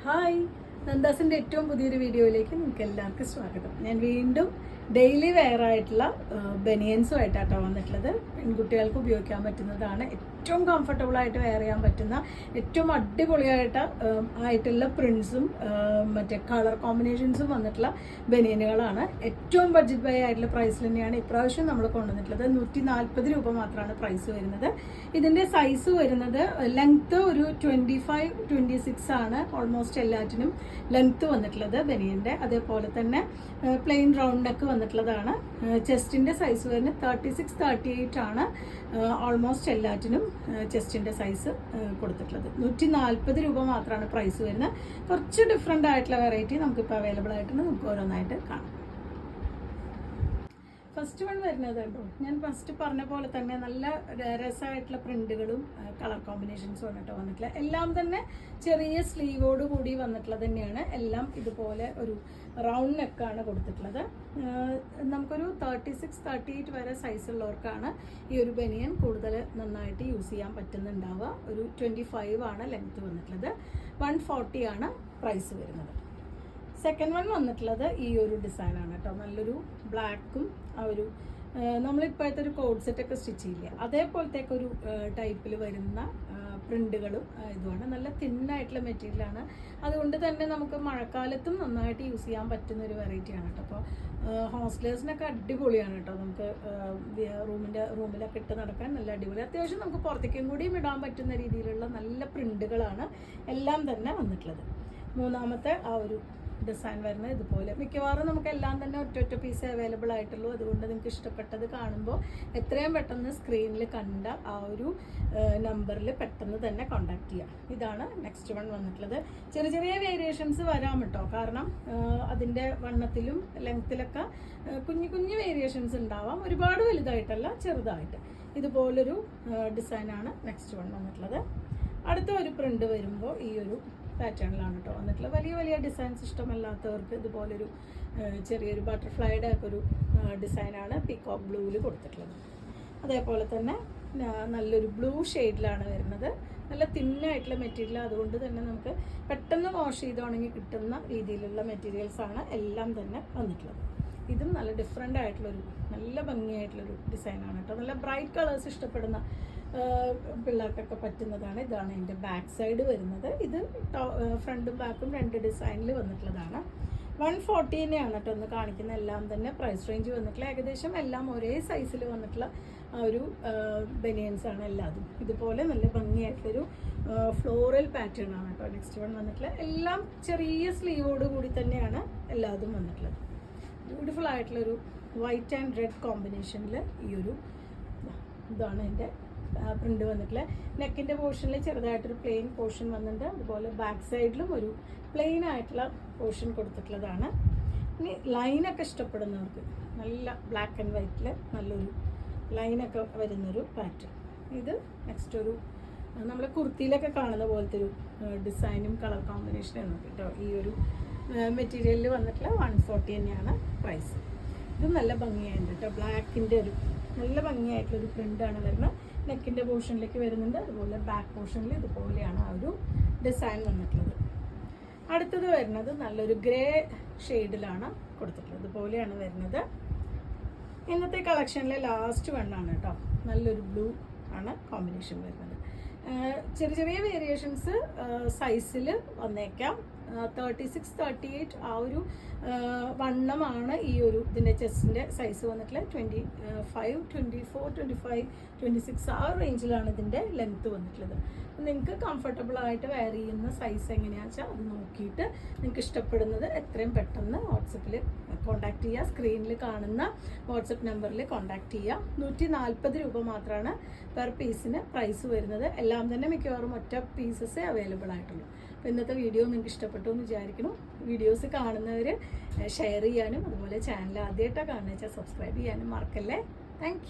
Hi, നന്ദാസിൻ്റെ ഏറ്റവും പുതിയൊരു വീഡിയോയിലേക്ക് നിങ്ങൾക്ക് എല്ലാവർക്കും സ്വാഗതം. ഞാൻ വീണ്ടും ഡെയിലി വെയർ ആയിട്ടുള്ള ബനിയൻസുമായിട്ടാട്ടോ വന്നിട്ടുള്ളത്. പെൺകുട്ടികൾക്ക് ഉപയോഗിക്കാൻ പറ്റുന്നതാണ്, ഏറ്റവും കംഫർട്ടബിൾ ആയിട്ട് വെയർ ചെയ്യാൻ പറ്റുന്ന, ഏറ്റവും അടിപൊളിയായിട്ടുള്ള പ്രിൻസും മറ്റേ കളർ കോമ്പിനേഷൻസും വന്നിട്ടുള്ള ബനിയനുകളാണ്. ഏറ്റവും ബഡ്ജറ്റ് ബൈ ആയിട്ടുള്ള പ്രൈസിൽ തന്നെയാണ് ഇപ്രാവശ്യം നമ്മൾ കൊണ്ടുവന്നിട്ടുള്ളത്. 140 രൂപ മാത്രമാണ് പ്രൈസ് വരുന്നത്. ഇതിൻ്റെ സൈസ് വരുന്നത് ലെങ്ത്ത് ഒരു 25-26 ആണ് ഓൾമോസ്റ്റ് എല്ലാറ്റിനും ലെങ്ത്ത് വന്നിട്ടുള്ളത് ബനിയൻ്റെ. അതേപോലെ തന്നെ പ്ലെയിൻ റൗണ്ട് നെക്ക് വന്നിട്ടുള്ളതാണ്. ചെസ്റ്റിൻ്റെ സൈസ് വരുന്നത് 36-38 ആണ് ഓൾമോസ്റ്റ് എല്ലാറ്റിനും ചെസ്റ്റിൻ്റെ സൈസ് കൊടുത്തിട്ടുള്ളത്. 140 രൂപ മാത്രമാണ് പ്രൈസ് വരുന്നത്. കുറച്ച് ഡിഫറെൻ്റ് ആയിട്ടുള്ള വെറൈറ്റി നമുക്കിപ്പോൾ അവൈലബിൾ ആയിട്ടുണ്ട്. നമുക്ക് ഓരോന്നായിട്ട് കാണാം. ഫസ്റ്റ് വൺ വരുന്നത് കേട്ടോ, ഞാൻ ഫസ്റ്റ് പറഞ്ഞ പോലെ തന്നെ നല്ല രസമായിട്ടുള്ള പ്രിന്റുകളും കളർ കോമ്പിനേഷൻസും ആണ് കേട്ടോ വന്നിട്ടുള്ളത്. എല്ലാം തന്നെ ചെറിയ സ്ലീവോട് കൂടി വന്നിട്ടുള്ളത് തന്നെയാണ്. എല്ലാം ഇതുപോലെ ഒരു റൗണ്ട് നെക്കാണ് കൊടുത്തിട്ടുള്ളത്. നമുക്കൊരു 36-38 വരെ സൈസ് ഉള്ളവർക്കാണ് ഈ ഒരു ബനിയൻ കൂടുതൽ നന്നായിട്ട് യൂസ് ചെയ്യാൻ പറ്റുന്നുണ്ടാവുക. ഒരു 25 ആണ് ലെങ്ത് വന്നിട്ടുള്ളത്. 140 ആണ് പ്രൈസ് വരുന്നത്. സെക്കൻഡ് വൺ വന്നിട്ടുള്ളത് ഈ ഒരു ഡിസൈനാണ് കേട്ടോ. നല്ലൊരു ബ്ലാക്കും ആ ഒരു നമ്മളിപ്പോഴത്തെ ഒരു കോഡ് സെറ്റൊക്കെ സ്റ്റിച്ച് ചെയ്യില്ലേ, അതേപോലത്തേക്ക് ഒരു ടൈപ്പിൽ വരുന്ന പ്രിന്റുകളും ഇതുമാണ്. നല്ല തിന്നായിട്ടുള്ള മെറ്റീരിയലാണ്. അതുകൊണ്ട് തന്നെ നമുക്ക് മഴക്കാലത്തും നന്നായിട്ട് യൂസ് ചെയ്യാൻ പറ്റുന്ന ഒരു വെറൈറ്റിയാണ് കേട്ടോ. അപ്പോൾ ഹോസ്റ്റലേഴ്സിനൊക്കെ അടിപൊളിയാണ് കേട്ടോ. നമുക്ക് റൂമിലൊക്കെ ഇട്ട് നടക്കാൻ നല്ല അടിപൊളി. അത്യാവശ്യം നമുക്ക് പുറത്തേക്കും കൂടിയും ഇടാൻ പറ്റുന്ന രീതിയിലുള്ള നല്ല പ്രിന്റുകളാണ് എല്ലാം തന്നെ വന്നിട്ടുള്ളത്. മൂന്നാമത്തെ ആ ഒരു ഡിസൈൻ വരുന്നത് ഇതുപോലെ. മിക്കവാറും നമുക്ക് എല്ലാം തന്നെ ഒറ്റ പീസ് അവൈലബിൾ ആയിട്ടുള്ളൂ. അതുകൊണ്ട് നിങ്ങൾക്ക് ഇഷ്ടപ്പെട്ടത് കാണുമ്പോൾ എത്രയും പെട്ടെന്ന് സ്ക്രീനിൽ കണ്ട ആ ഒരു നമ്പറിൽ പെട്ടെന്ന് തന്നെ കോൺടാക്ട് ചെയ്യാം. ഇതാണ് നെക്സ്റ്റ് വൺ വന്നിട്ടുള്ളത്. ചെറിയ വേരിയേഷൻസ് വരാം കേട്ടോ. കാരണം അതിൻ്റെ വണ്ണത്തിലും ലെങ്ത്തിലൊക്കെ കുഞ്ഞു വേരിയേഷൻസ് ഉണ്ടാവാം. ഒരുപാട് വലുതായിട്ടല്ല, ചെറുതായിട്ട് ഇതുപോലൊരു ഡിസൈനാണ് നെക്സ്റ്റ് വൺ വന്നിട്ടുള്ളത്. അടുത്ത ഒരു പ്രിന്റ് വരുമ്പോൾ ഈ ഒരു പാറ്റേണിലാണ് കേട്ടോ വന്നിട്ടുള്ളത്. വലിയ ഡിസൈൻസ് ഇഷ്ടമല്ലാത്തവർക്ക് ഇതുപോലൊരു ചെറിയൊരു ബട്ടർഫ്ലൈയുടെ ഒക്കെ ഒരു ഡിസൈനാണ് പീകോക്ക് ബ്ലൂവിൽ കൊടുത്തിട്ടുള്ളത്. അതേപോലെ തന്നെ നല്ലൊരു ബ്ലൂ ഷെയ്ഡിലാണ് വരുന്നത്. നല്ല തിന്നായിട്ടുള്ള മെറ്റീരിയൽ, അതുകൊണ്ട് തന്നെ നമുക്ക് പെട്ടെന്ന് വാഷ് ചെയ്തോണെങ്കിൽ കിട്ടുന്ന രീതിയിലുള്ള മെറ്റീരിയൽസാണ് എല്ലാം തന്നെ വന്നിട്ടുള്ളത്. ഇതും നല്ല ഡിഫറെൻ്റ് ആയിട്ടുള്ളൊരു നല്ല ഭംഗിയായിട്ടുള്ളൊരു ഡിസൈനാണ് കേട്ടോ. നല്ല ബ്രൈറ്റ് കളേഴ്സ് ഇഷ്ടപ്പെടുന്ന പിള്ളേർക്കൊക്കെ പറ്റുന്നതാണ്. ഇതാണ് ഇതിൻ്റെ ബാക്ക് സൈഡ് വരുന്നത്. ഇത് ഫ്രണ്ടും ബാക്കും രണ്ട് ഡിസൈനിൽ വന്നിട്ടുള്ളതാണ്. 140 തന്നെയാണ് കേട്ടോ ഒന്ന് കാണിക്കുന്ന എല്ലാം തന്നെ പ്രൈസ് റേഞ്ച് വന്നിട്ടുള്ള. ഏകദേശം എല്ലാം ഒരേ സൈസിൽ വന്നിട്ടുള്ള ആ ഒരു ബനിയൻസ് ആണ് എല്ലാതും. ഇതുപോലെ നല്ല ഭംഗിയായിട്ടുള്ളൊരു ഫ്ലോറൽ പാറ്റേൺ ആണ് കേട്ടോ നെക്സ്റ്റ് വൺ വന്നിട്ടുള്ളത്. എല്ലാം ചെറിയ സ്ലീവോട് കൂടി തന്നെയാണ് എല്ലാതും വന്നിട്ടുള്ളത്. ബ്യൂട്ടിഫുൾ ആയിട്ടുള്ളൊരു വൈറ്റ് ആൻഡ് റെഡ് കോമ്പിനേഷനിൽ ഈ ഒരു ഇതാണ് എൻ്റെ പ്രിന്റ് വന്നിട്ടുള്ളത്. നെക്കിൻ്റെ പോർഷനിൽ ചെറുതായിട്ടൊരു പ്ലെയിൻ പോർഷൻ വന്നിട്ടുണ്ട്. അതുപോലെ ബാക്ക് സൈഡിലും ഒരു പ്ലെയിൻ ആയിട്ടുള്ള പോർഷൻ കൊടുത്തിട്ടുള്ളതാണ്. ഇനി ലൈനൊക്കെ ഇഷ്ടപ്പെടുന്നവർക്ക് നല്ല ബ്ലാക്ക് ആൻഡ് വൈറ്റിൽ നല്ലൊരു ലൈനൊക്കെ വരുന്നൊരു പാറ്റേൺ. ഇത് നെക്സ്റ്റ് ഒരു നമ്മൾ കുർത്തിയിലൊക്കെ കാണുന്ന പോലത്തെ ഒരു ഡിസൈനും കളർ കോമ്പിനേഷനും കേട്ടോ. ഈ ഒരു മെറ്റീരിയലിൽ വന്നിട്ടുള്ള 140 തന്നെയാണ് പ്രൈസ്. ഇത് നല്ല ഭംഗിയായിട്ട് കേട്ടോ. ബ്ലാക്കിൻ്റെ ഒരു നല്ല ഭംഗിയായിട്ടുള്ളൊരു പ്രിൻ്റാണ് വരുന്നത്. നെക്കിൻ്റെ പോർഷനിലേക്ക് വരുന്നുണ്ട്. അതുപോലെ ബാക്ക് പോർഷനിൽ ഇതുപോലെയാണ് ആ ഒരു ഡിസൈൻ വന്നിട്ടുള്ളത്. അടുത്തത് വരുന്നത് നല്ലൊരു ഗ്രേ ഷെയ്ഡിലാണ് കൊടുത്തിട്ടുള്ളത്. ഇതുപോലെയാണ് വരുന്നത്. ഇന്നത്തെ കളക്ഷനിലെ ലാസ്റ്റ് വണ്ണാണ് കേട്ടോ. നല്ലൊരു ബ്ലൂ ആണ് കോമ്പിനേഷൻ വരുന്നത്. ചെറിയ വേരിയേഷൻസ് സൈസിൽ വന്നേക്കാം. 36-38 ആ ഒരു വണ്ണമാണ് ഈ ഒരു ഇതിൻ്റെ ചെസ്റ്റിൻ്റെ സൈസ് വന്നിട്ടുള്ളത്. 25, 24, 25, 26 ആ റേഞ്ചിലാണ് ഇതിൻ്റെ ലെങ്ത്ത് വന്നിട്ടുള്ളത്. നിങ്ങൾക്ക് കംഫർട്ടബിൾ ആയിട്ട് വെയർ ചെയ്യുന്ന സൈസ് എങ്ങനെയാണെന്ന് വെച്ചാൽ അത് നോക്കിയിട്ട് നിങ്ങൾക്ക് ഇഷ്ടപ്പെടുന്നത് എത്രയും പെട്ടെന്ന് വാട്സപ്പിൽ കോൺടാക്ട് ചെയ്യുക. സ്ക്രീനിൽ കാണുന്ന വാട്സപ്പ് നമ്പറിൽ കോൺടാക്ട് ചെയ്യുക. 140 രൂപ മാത്രമാണ് പെർ പീസിന് പ്രൈസ് വരുന്നത്. എല്ലാം തന്നെ മിക്കവാറും ഒറ്റ പീസസേ അവൈലബിൾ ആയിട്ടുള്ളൂ. അപ്പോൾ ഇന്നത്തെ വീഡിയോ നിങ്ങൾക്ക് ഇഷ്ടപ്പെട്ടു എന്ന് വിചാരിക്കുന്നു. വീഡിയോസ് കാണുന്നവർ ഷെയർ ചെയ്യാനും അതുപോലെ ചാനൽ ആദ്യമായിട്ടാണ് കാണുന്നത് വെച്ചാൽ സബ്സ്ക്രൈബ് ചെയ്യാനും മറക്കല്ലേ. താങ്ക്